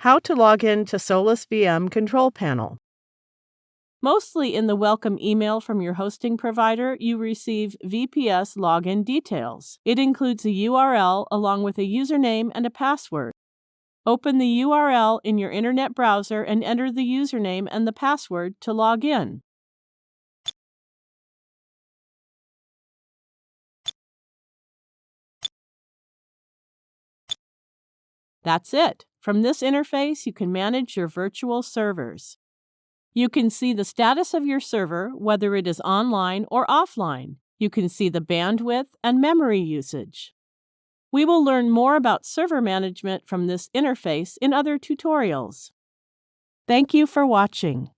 How to log in to SolusVM control panel. Mostly in the welcome email from your hosting provider, you receive VPS login details. It includes a URL along with a username and a password. Open the URL in your internet browser and enter the username and the password to log in. That's it. From this interface, you can manage your virtual servers. You can see the status of your server, whether it is online or offline. You can see the bandwidth and memory usage. We will learn more about server management from this interface in other tutorials. Thank you for watching.